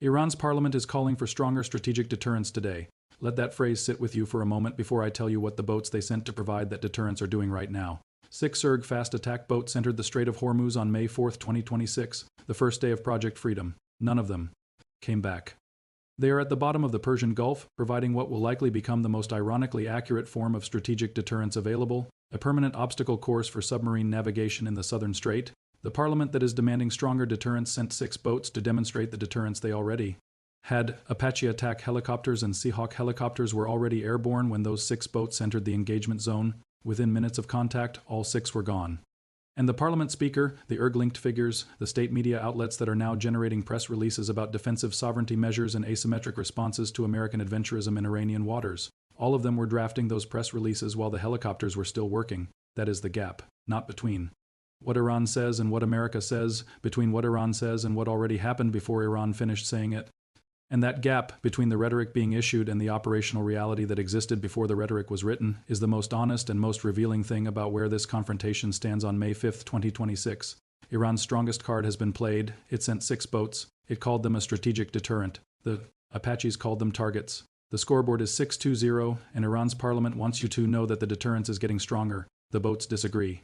Iran's parliament is calling for stronger strategic deterrence today. Let that phrase sit with you for a moment before I tell you what the boats they sent to provide that deterrence are doing right now. 6 IRG fast attack boats entered the Strait of Hormuz on May 4, 2026, the first day of Project Freedom. None of them came back. They are at the bottom of the Persian Gulf, providing what will likely become the most ironically accurate form of strategic deterrence available, a permanent obstacle course for submarine navigation in the southern strait. The parliament that is demanding stronger deterrence sent 6 boats to demonstrate the deterrence they already had. Apache attack helicopters and Seahawk helicopters were already airborne when those 6 boats entered the engagement zone. Within minutes of contact, all 6 were gone. And the parliament speaker, the IRG-linked figures, the state media outlets that are now generating press releases about defensive sovereignty measures and asymmetric responses to American adventurism in Iranian waters. All of them were drafting those press releases while the helicopters were still working. That is the gap, not between what Iran says and what America says, between what Iran says and what already happened before Iran finished saying it. And that gap between the rhetoric being issued and the operational reality that existed before the rhetoric was written is the most honest and most revealing thing about where this confrontation stands on May 5, 2026. Iran's strongest card has been played. It sent 6 boats. It called them a strategic deterrent. The Apaches called them targets. The scoreboard is 6-2-0, and Iran's parliament wants you to know that the deterrence is getting stronger. The boats disagree.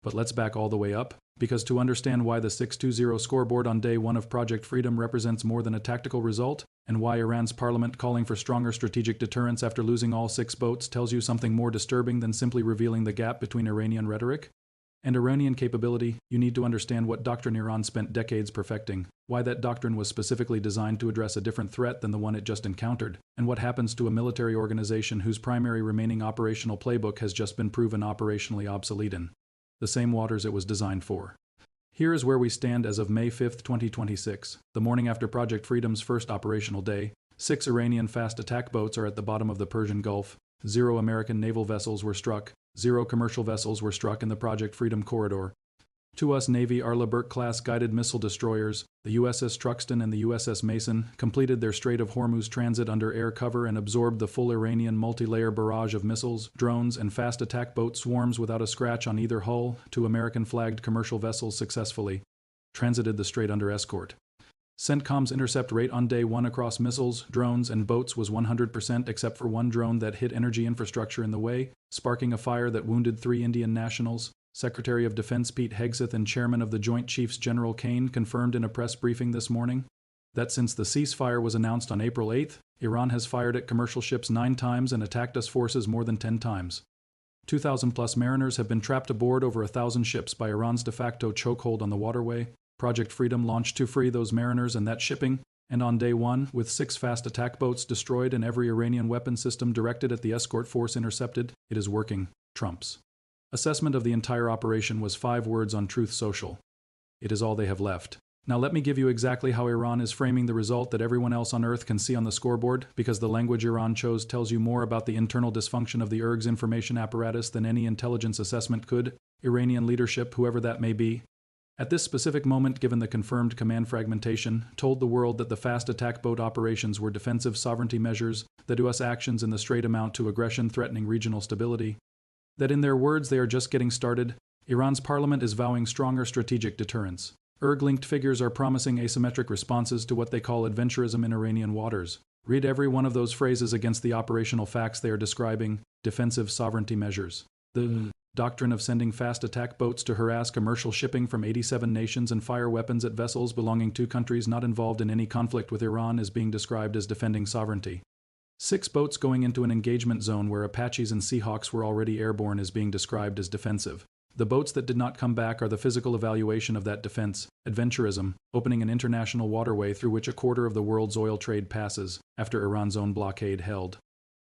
But let's back all the way up, because to understand why the 6-2-0 scoreboard on day 1 of Project Freedom represents more than a tactical result, and why Iran's parliament calling for stronger strategic deterrence after losing all 6 boats tells you something more disturbing than simply revealing the gap between Iranian rhetoric and Iranian capability, you need to understand what doctrine Iran spent decades perfecting, why that doctrine was specifically designed to address a different threat than the one it just encountered, and what happens to a military organization whose primary remaining operational playbook has just been proven operationally obsolete in the same waters it was designed for. Here is where we stand as of May 5, 2026, the morning after Project Freedom's first operational day. 6 Iranian fast attack boats are at the bottom of the Persian Gulf. 0 American naval vessels were struck. 0 commercial vessels were struck in the Project Freedom corridor. 2 US Navy Arleigh Burke-class guided missile destroyers, the USS Truxtun and the USS Mason, completed their Strait of Hormuz transit under air cover and absorbed the full Iranian multi-layer barrage of missiles, drones, and fast attack boat swarms without a scratch on either hull. 2 American-flagged commercial vessels successfully transited the strait under escort. CENTCOM's intercept rate on day 1 across missiles, drones, and boats was 100% except for 1 drone that hit energy infrastructure in the way, sparking a fire that wounded 3 Indian nationals. Secretary of Defense Pete Hegseth and Chairman of the Joint Chiefs General Kane confirmed in a press briefing this morning that since the ceasefire was announced on April 8, Iran has fired at commercial ships 9 times and attacked US forces more than 10 times. 2,000-plus mariners have been trapped aboard over 1,000 ships by Iran's de facto chokehold on the waterway. Project Freedom launched to free those mariners and that shipping, and on day 1, with 6 fast attack boats destroyed and every Iranian weapon system directed at the escort force intercepted, it is working. Trump's assessment of the entire operation was 5 words on Truth Social. It is all they have left. Now let me give you exactly how Iran is framing the result that everyone else on Earth can see on the scoreboard, because the language Iran chose tells you more about the internal dysfunction of the IRG's information apparatus than any intelligence assessment could. Iranian leadership, whoever that may be, at this specific moment, given the confirmed command fragmentation, told the world that the fast attack boat operations were defensive sovereignty measures, that US actions in the strait amount to aggression threatening regional stability, that in their words they are just getting started. Iran's parliament is vowing stronger strategic deterrence. IRG-linked figures are promising asymmetric responses to what they call adventurism in Iranian waters. Read every one of those phrases against the operational facts they are describing: defensive sovereignty measures. The doctrine of sending fast attack boats to harass commercial shipping from 87 nations and fire weapons at vessels belonging to countries not involved in any conflict with Iran is being described as defending sovereignty. 6 boats going into an engagement zone where Apaches and Seahawks were already airborne is being described as defensive. The boats that did not come back are the physical evaluation of that defense, adventurism, opening an international waterway through which a quarter of the world's oil trade passes, after Iran's own blockade held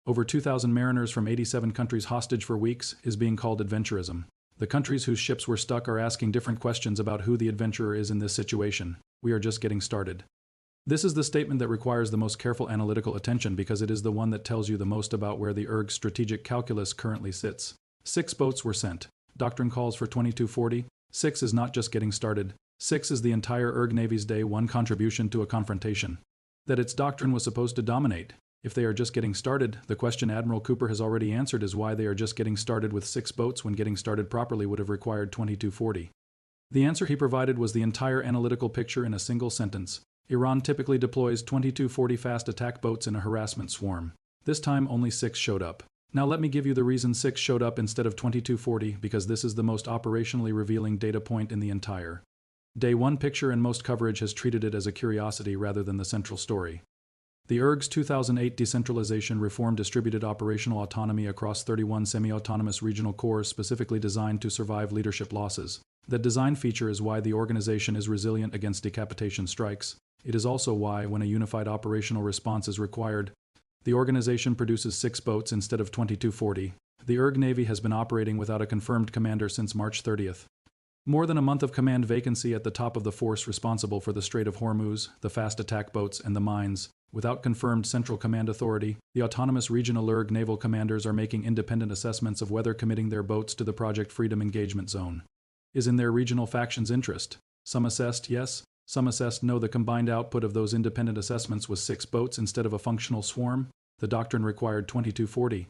over 2,000 mariners from 87 countries hostage for weeks, is being called adventurism. The countries whose ships were stuck are asking different questions about who the adventurer is in this situation. We are just getting started. This is the statement that requires the most careful analytical attention because it is the one that tells you the most about where the IRG's strategic calculus currently sits. 6 boats were sent. Doctrine calls for 2240. 6 is not just getting started. 6 is the entire IRG Navy's Day 1 contribution to a confrontation that its doctrine was supposed to dominate. If they are just getting started, the question Admiral Cooper has already answered is why they are just getting started with 6 boats when getting started properly would have required 2240. The answer he provided was the entire analytical picture in a single sentence. Iran typically deploys 22-40 fast attack boats in a harassment swarm. This time only 6 showed up. Now let me give you the reason 6 showed up instead of 22-40, because this is the most operationally revealing data point in the entire Day 1 picture, and most coverage has treated it as a curiosity rather than the central story. The IRG's 2008 decentralization reform distributed operational autonomy across 31 semi-autonomous regional corps specifically designed to survive leadership losses. That design feature is why the organization is resilient against decapitation strikes. It is also why, when a unified operational response is required, the organization produces 6 boats instead of 22-40. The IRG Navy has been operating without a confirmed commander since March 30th. More than a month of command vacancy at the top of the force responsible for the Strait of Hormuz, the fast attack boats, and the mines. Without confirmed central command authority, the autonomous regional IRG naval commanders are making independent assessments of whether committing their boats to the Project Freedom engagement zone is in their regional faction's interest. Some assessed yes, some assessed no. The combined output of those independent assessments was 6 boats instead of a functional swarm. The doctrine required 22-40.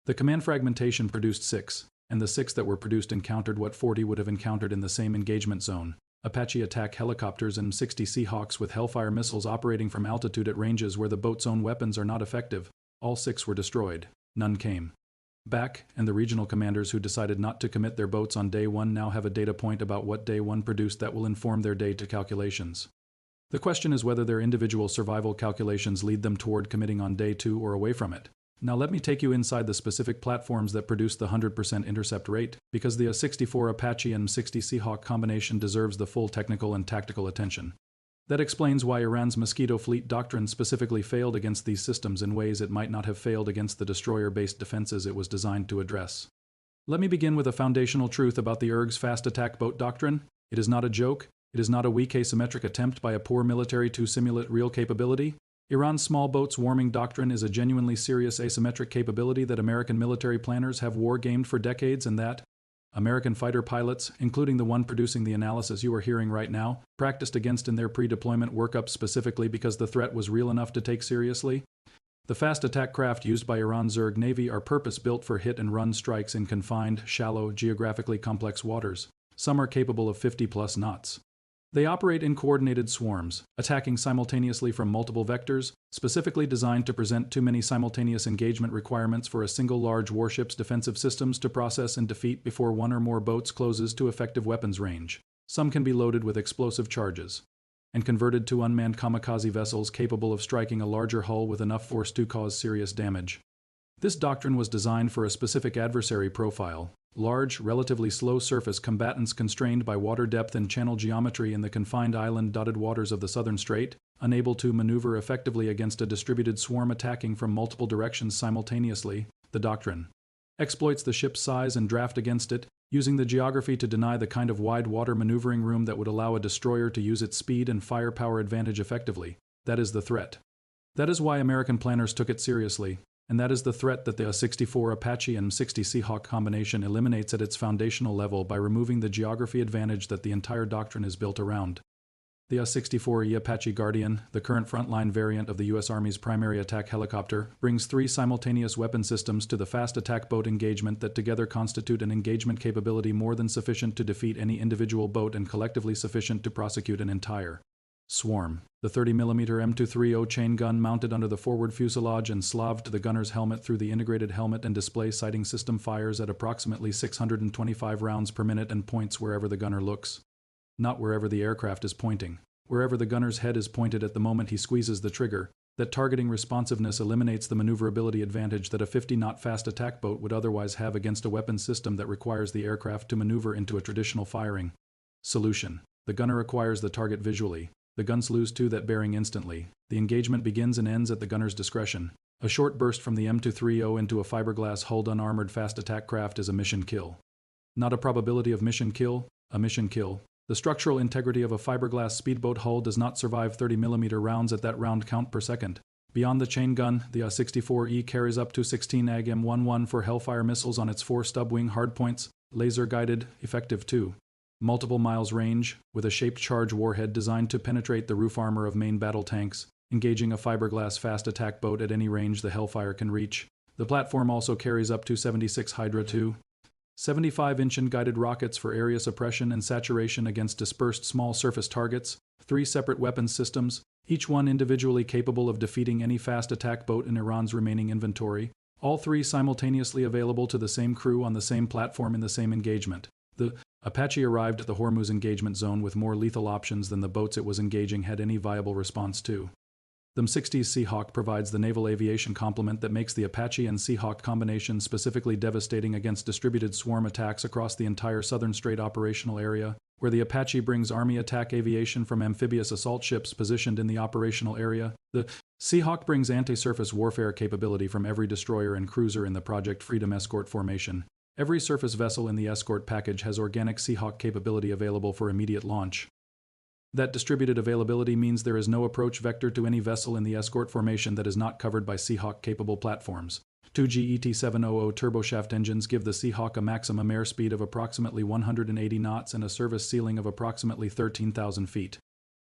The command fragmentation produced 6. And the 6 that were produced encountered what 40 would have encountered in the same engagement zone. Apache attack helicopters and 60 Seahawks with Hellfire missiles operating from altitude at ranges where the boat's own weapons are not effective. All 6 were destroyed. None came back, and the regional commanders who decided not to commit their boats on Day 1 now have a data point about what Day 1 produced that will inform their Day 2 calculations. The question is whether their individual survival calculations lead them toward committing on Day 2 or away from it. Now let me take you inside the specific platforms that produce the 100% intercept rate, because the A-64 Apache and M60 Seahawk combination deserves the full technical and tactical attention. That explains why Iran's Mosquito fleet doctrine specifically failed against these systems in ways it might not have failed against the destroyer-based defenses it was designed to address. Let me begin with a foundational truth about the IRG's fast attack boat doctrine. It is not a joke. It is not a weak asymmetric attempt by a poor military to simulate real capability. Iran's small boats warming doctrine is a genuinely serious asymmetric capability that American military planners have war-gamed for decades, and that American fighter pilots, including the one producing the analysis you are hearing right now, practiced against in their pre-deployment workup specifically because the threat was real enough to take seriously. The fast attack craft used by Iran's IRG Navy are purpose-built for hit-and-run strikes in confined, shallow, geographically complex waters. Some are capable of 50-plus knots. They operate in coordinated swarms, attacking simultaneously from multiple vectors, specifically designed to present too many simultaneous engagement requirements for a single large warship's defensive systems to process and defeat before one or more boats closes to effective weapons range. Some can be loaded with explosive charges and converted to unmanned kamikaze vessels capable of striking a larger hull with enough force to cause serious damage. This doctrine was designed for a specific adversary profile. Large, relatively slow surface combatants constrained by water depth and channel geometry in the confined island-dotted waters of the southern strait, unable to maneuver effectively against a distributed swarm attacking from multiple directions simultaneously. The doctrine exploits the ship's size and draft against it, using the geography to deny the kind of wide water maneuvering room that would allow a destroyer to use its speed and firepower advantage effectively. That is the threat. That is why American planners took it seriously. And that is the threat that the A-64 Apache and M60 Seahawk combination eliminates at its foundational level by removing the geography advantage that the entire doctrine is built around. The A-64E Apache Guardian, the current frontline variant of the U.S. Army's primary attack helicopter, brings 3 simultaneous weapon systems to the fast attack boat engagement that together constitute an engagement capability more than sufficient to defeat any individual boat and collectively sufficient to prosecute an entire swarm. The 30mm M230 chain gun mounted under the forward fuselage and slaved to the gunner's helmet through the integrated helmet and display sighting system fires at approximately 625 rounds per minute and points wherever the gunner looks. Not wherever the aircraft is pointing. Wherever the gunner's head is pointed at the moment he squeezes the trigger. That targeting responsiveness eliminates the maneuverability advantage that a 50-knot fast attack boat would otherwise have against a weapons system that requires the aircraft to maneuver into a traditional firing solution. The gunner acquires the target visually. The gun slews to that bearing instantly. The engagement begins and ends at the gunner's discretion. A short burst from the M230 into a fiberglass-hulled unarmored fast attack craft is a mission kill. Not a probability of mission kill, a mission kill. The structural integrity of a fiberglass speedboat hull does not survive 30mm rounds at that round count per second. Beyond the chain gun, the A-64E carries up to 16 AG-M11 for Hellfire missiles on its 4 stub-wing hardpoints, laser-guided, effective too. Multiple miles range, with a shaped charge warhead designed to penetrate the roof armor of main battle tanks, engaging a fiberglass fast attack boat at any range the Hellfire can reach. The platform also carries up to 76 Hydra 2, 75-inch guided rockets for area suppression and saturation against dispersed small surface targets, 3 separate weapons systems, each one individually capable of defeating any fast attack boat in Iran's remaining inventory, all three simultaneously available to the same crew on the same platform in the same engagement. The Apache arrived at the Hormuz engagement zone with more lethal options than the boats it was engaging had any viable response to. The M60's Seahawk provides the naval aviation complement that makes the Apache and Seahawk combination specifically devastating against distributed swarm attacks across the entire southern strait operational area, where the Apache brings Army attack aviation from amphibious assault ships positioned in the operational area. The Seahawk brings anti-surface warfare capability from every destroyer and cruiser in the Project Freedom escort formation. Every surface vessel in the escort package has organic Seahawk capability available for immediate launch. That distributed availability means there is no approach vector to any vessel in the escort formation that is not covered by Seahawk-capable platforms. 2 GET-700 turboshaft engines give the Seahawk a maximum airspeed of approximately 180 knots and a service ceiling of approximately 13,000 feet.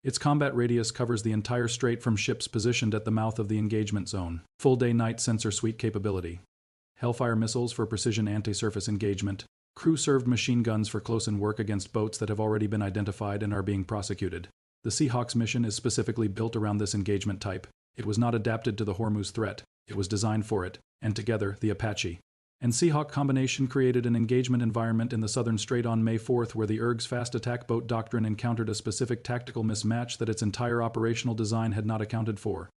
Its combat radius covers the entire strait from ships positioned at the mouth of the engagement zone. Full day-night sensor suite capability. Hellfire missiles for precision anti-surface engagement. Crew-served machine guns for close-in work against boats that have already been identified and are being prosecuted. The Seahawk's mission is specifically built around this engagement type. It was not adapted to the Hormuz threat. It was designed for it, and together, the Apache and Seahawk combination created an engagement environment in the southern strait on May 4th where the IRG's fast attack boat doctrine encountered a specific tactical mismatch that its entire operational design had not accounted for.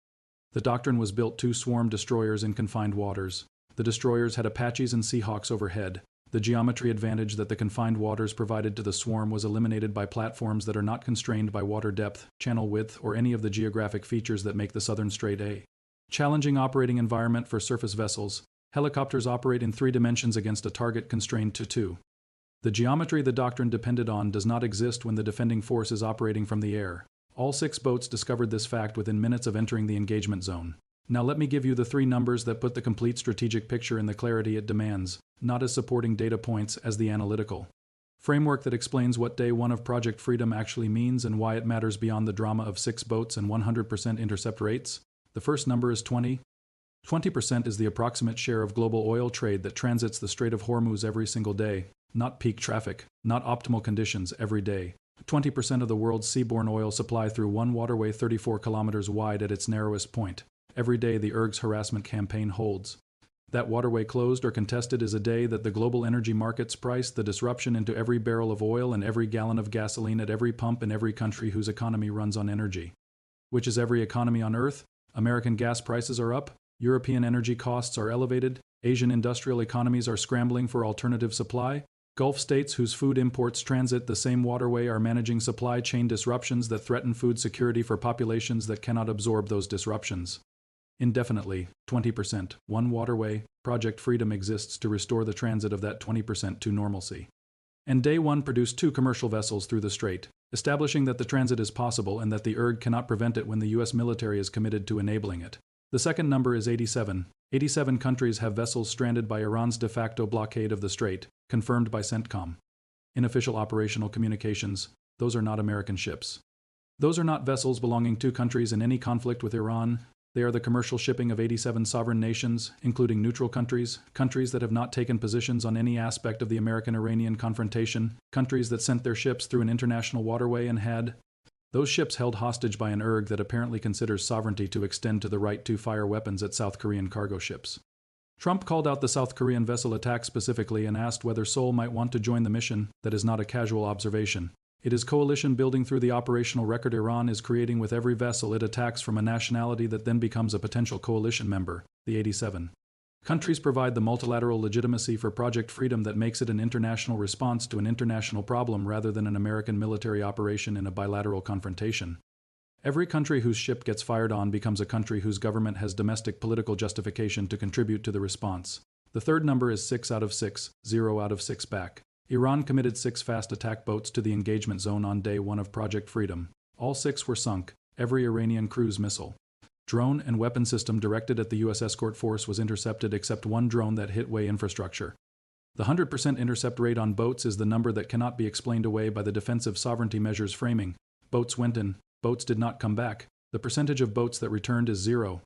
The doctrine was built to swarm destroyers in confined waters. The destroyers had Apaches and Seahawks overhead. The geometry advantage that the confined waters provided to the swarm was eliminated by platforms that are not constrained by water depth, channel width, or any of the geographic features that make the southern strait a challenging operating environment for surface vessels. Helicopters operate in 3 dimensions against a target constrained to 2. The geometry the doctrine depended on does not exist when the defending force is operating from the air. All 6 boats discovered this fact within minutes of entering the engagement zone. Now let me give you the 3 numbers that put the complete strategic picture in the clarity it demands, not as supporting data points as the analytical framework that explains what Day 1 of Project Freedom actually means and why it matters beyond the drama of 6 boats and 100% intercept rates. The first number is 20. 20% is the approximate share of global oil trade that transits the Strait of Hormuz every single day, not peak traffic, not optimal conditions every day. 20% of the world's seaborne oil supply through one waterway 34 kilometers wide at its narrowest point. Every day the IRG's harassment campaign holds. That waterway closed or contested is a day that the global energy markets price the disruption into every barrel of oil and every gallon of gasoline at every pump in every country whose economy runs on energy. Which is every economy on Earth? American gas prices are up, European energy costs are elevated, Asian industrial economies are scrambling for alternative supply, Gulf states whose food imports transit the same waterway are managing supply chain disruptions that threaten food security for populations that cannot absorb those disruptions. Indefinitely, 20%, one waterway, Project Freedom exists to restore the transit of that 20% to normalcy. And Day 1 produced 2 commercial vessels through the strait, establishing that the transit is possible and that the IRG cannot prevent it when the U.S. military is committed to enabling it. The second number is 87. 87 countries have vessels stranded by Iran's de facto blockade of the strait, confirmed by CENTCOM. In official operational communications, those are not American ships. Those are not vessels belonging to countries in any conflict with Iran. They are the commercial shipping of 87 sovereign nations, including neutral countries, countries that have not taken positions on any aspect of the American-Iranian confrontation, countries that sent their ships through an international waterway and had those ships held hostage by an IRG that apparently considers sovereignty to extend to the right to fire weapons at South Korean cargo ships. Trump called out the South Korean vessel attack specifically and asked whether Seoul might want to join the mission. That is not a casual observation. It is coalition building through the operational record Iran is creating with every vessel it attacks from a nationality that then becomes a potential coalition member, the 87. Countries provide the multilateral legitimacy for Project Freedom that makes it an international response to an international problem rather than an American military operation in a bilateral confrontation. Every country whose ship gets fired on becomes a country whose government has domestic political justification to contribute to the response. The third number is 6 out of 6, 0 out of 6 back. Iran committed 6 fast attack boats to the engagement zone on Day 1 of Project Freedom. All 6 were sunk, every Iranian cruise missile, drone, and weapon system directed at the U.S. escort force was intercepted except one drone that hit way infrastructure. The 100% intercept rate on boats is the number that cannot be explained away by the defensive sovereignty measures framing. Boats went in, boats did not come back. The percentage of boats that returned is 0.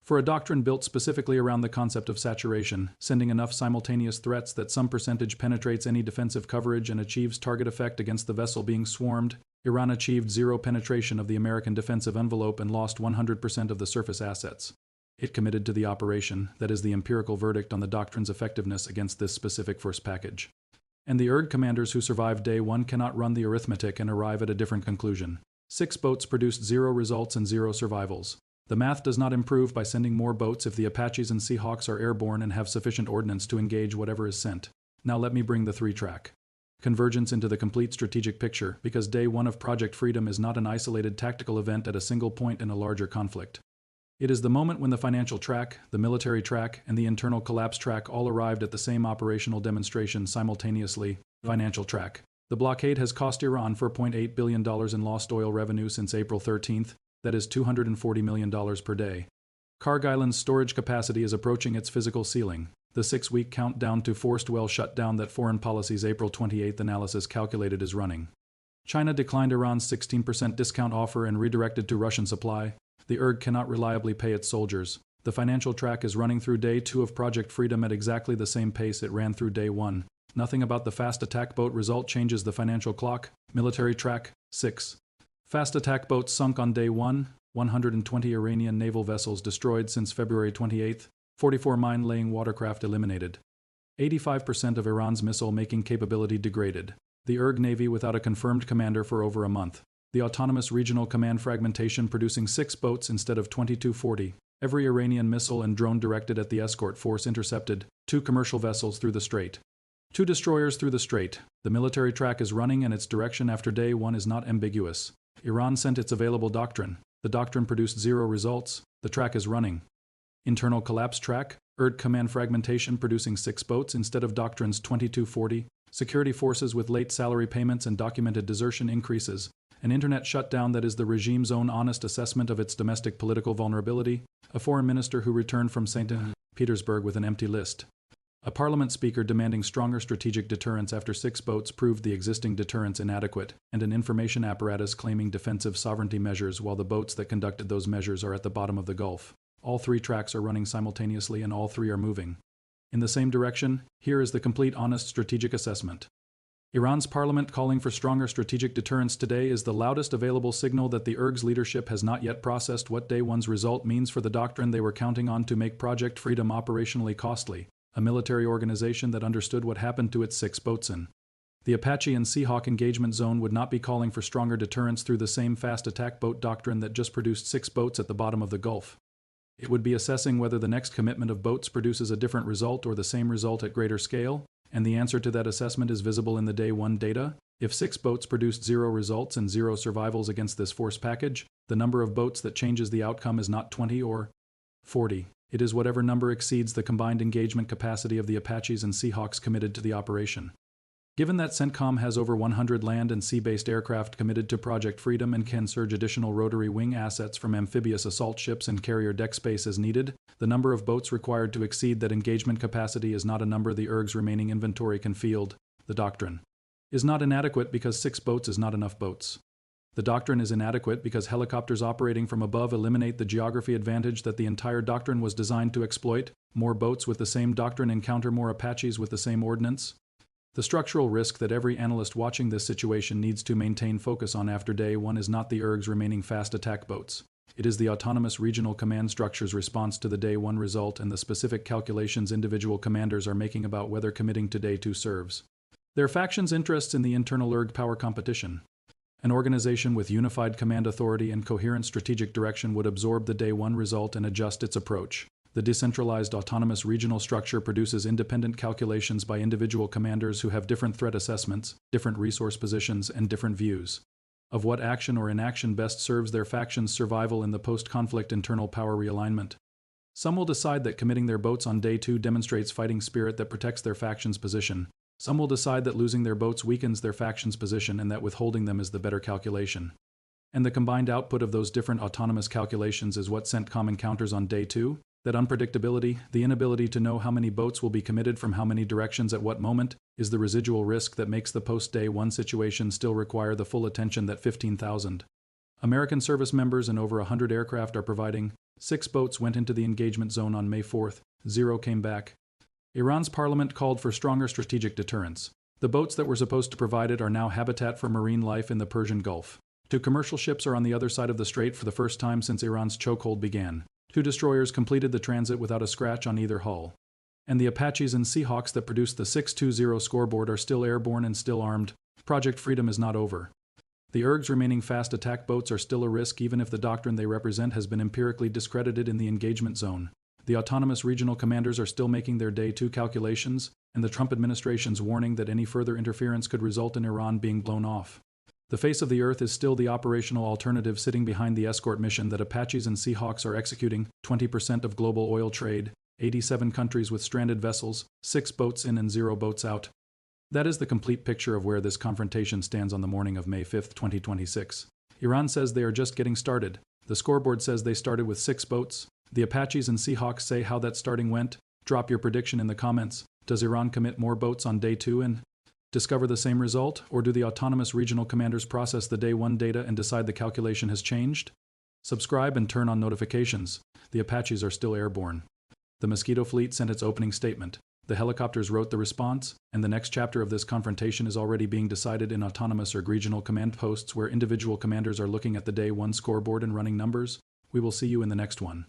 For a doctrine built specifically around the concept of saturation, sending enough simultaneous threats that some percentage penetrates any defensive coverage and achieves target effect against the vessel being swarmed, Iran achieved zero penetration of the American defensive envelope and lost 100% of the surface assets. It committed to the operation, that is the empirical verdict on the doctrine's effectiveness against this specific force package. And the IRG commanders who survived day one cannot run the arithmetic and arrive at a different conclusion. 6 boats produced 0 results and 0 survivals. The math does not improve by sending more boats if the Apaches and Seahawks are airborne and have sufficient ordnance to engage whatever is sent. Now let me bring the 3-track convergence into the complete strategic picture, because day one of Project Freedom is not an isolated tactical event at a single point in a larger conflict. It is the moment when the financial track, the military track, and the internal collapse track all arrived at the same operational demonstration simultaneously. Financial track. The blockade has cost Iran $4.8 billion in lost oil revenue since April 13th, that is $240 million per day. Kharg Island's storage capacity is approaching its physical ceiling. The 6-week countdown to forced well shutdown that Foreign Policy's April 28 analysis calculated is running. China declined Iran's 16% discount offer and redirected to Russian supply. The IRG cannot reliably pay its soldiers. The financial track is running through day 2 of Project Freedom at exactly the same pace it ran through day 1. Nothing about the fast attack boat result changes the financial clock. Military track, 6. Fast attack boats sunk on day 1, 120 Iranian naval vessels destroyed since February 28, 44 mine-laying watercraft eliminated. 85% of Iran's missile-making capability degraded. The IRG Navy without a confirmed commander for over a month. The Autonomous Regional Command fragmentation producing 6 boats instead of 2240. Every Iranian missile and drone directed at the escort force intercepted. 2 commercial vessels through the strait. 2 destroyers through the strait. The military track is running and its direction after day 1 is not ambiguous. Iran sent its available doctrine. The doctrine produced 0 results. The track is running. Internal collapse track. IRG command fragmentation producing 6 boats instead of doctrine's 2240. Security forces with late salary payments and documented desertion increases. An internet shutdown that is the regime's own honest assessment of its domestic political vulnerability. A foreign minister who returned from St. Petersburg with an empty list. A parliament speaker demanding stronger strategic deterrence after 6 boats proved the existing deterrence inadequate, and an information apparatus claiming defensive sovereignty measures while the boats that conducted those measures are at the bottom of the Gulf. All 3 tracks are running simultaneously and all 3 are moving in the same direction. Here is the complete honest strategic assessment. Iran's parliament calling for stronger strategic deterrence today is the loudest available signal that the IRG's leadership has not yet processed what day 1's result means for the doctrine they were counting on to make Project Freedom operationally costly, a military organization that understood what happened to its 6 boatsmen. The Apache and Seahawk engagement zone would not be calling for stronger deterrence through the same fast attack boat doctrine that just produced 6 boats at the bottom of the Gulf. It would be assessing whether the next commitment of boats produces a different result or the same result at greater scale, and the answer to that assessment is visible in the day 1 data. If 6 boats produced 0 results and 0 survivals against this force package, the number of boats that changes the outcome is not 20 or 40. It is whatever number exceeds the combined engagement capacity of the Apaches and Seahawks committed to the operation. Given that CENTCOM has over 100 land and sea-based aircraft committed to Project Freedom and can surge additional rotary wing assets from amphibious assault ships and carrier deck space as needed, the number of boats required to exceed that engagement capacity is not a number the IRG's remaining inventory can field. The doctrine is not inadequate because 6 boats is not enough boats. The doctrine is inadequate because helicopters operating from above eliminate the geography advantage that the entire doctrine was designed to exploit. More boats with the same doctrine encounter more Apaches with the same ordnance. The structural risk that every analyst watching this situation needs to maintain focus on after day 1 is not the IRG's remaining fast attack boats. It is the Autonomous Regional Command Structure's response to the day 1 result and the specific calculations individual commanders are making about whether committing to day 2 serves their faction's interests in the internal IRG power competition. An organization with unified command authority and coherent strategic direction would absorb the day 1 result and adjust its approach. The decentralized autonomous regional structure produces independent calculations by individual commanders who have different threat assessments, different resource positions, and different views of what action or inaction best serves their faction's survival in the post-conflict internal power realignment. Some will decide that committing their boats on day 2 demonstrates fighting spirit that protects their faction's position. Some will decide that losing their boats weakens their faction's position and that withholding them is the better calculation. And the combined output of those different autonomous calculations is what CENTCOM encounters on day 2. That unpredictability, the inability to know how many boats will be committed from how many directions at what moment, is the residual risk that makes the post-day 1 situation still require the full attention that 15,000 American service members and over 100 aircraft are providing. 6 boats went into the engagement zone on May 4th, 0 came back. Iran's parliament called for stronger strategic deterrence. The boats that were supposed to provide it are now habitat for marine life in the Persian Gulf. 2 commercial ships are on the other side of the strait for the first time since Iran's chokehold began. 2 destroyers completed the transit without a scratch on either hull. And the Apaches and Seahawks that produced the 620 scoreboard are still airborne and still armed. Project Freedom is not over. The IRG's remaining fast attack boats are still a risk even if the doctrine they represent has been empirically discredited in the engagement zone. The autonomous regional commanders are still making their Day 2 calculations, and the Trump administration's warning that any further interference could result in Iran being blown off. The face of the Earth is still the operational alternative sitting behind the escort mission that Apaches and Seahawks are executing, 20% of global oil trade, 87 countries with stranded vessels, 6 boats in and 0 boats out. That is the complete picture of where this confrontation stands on the morning of May 5, 2026. Iran says they are just getting started. The scoreboard says they started with 6 boats. The Apaches and Seahawks say how that starting went. Drop your prediction in the comments. Does Iran commit more boats on Day 2 and discover the same result, or do the autonomous regional commanders process the Day 1 data and decide the calculation has changed? Subscribe and turn on notifications. The Apaches are still airborne. The Mosquito fleet sent its opening statement. The helicopters wrote the response, and the next chapter of this confrontation is already being decided in autonomous or regional command posts where individual commanders are looking at the Day 1 scoreboard and running numbers. We will see you in the next one.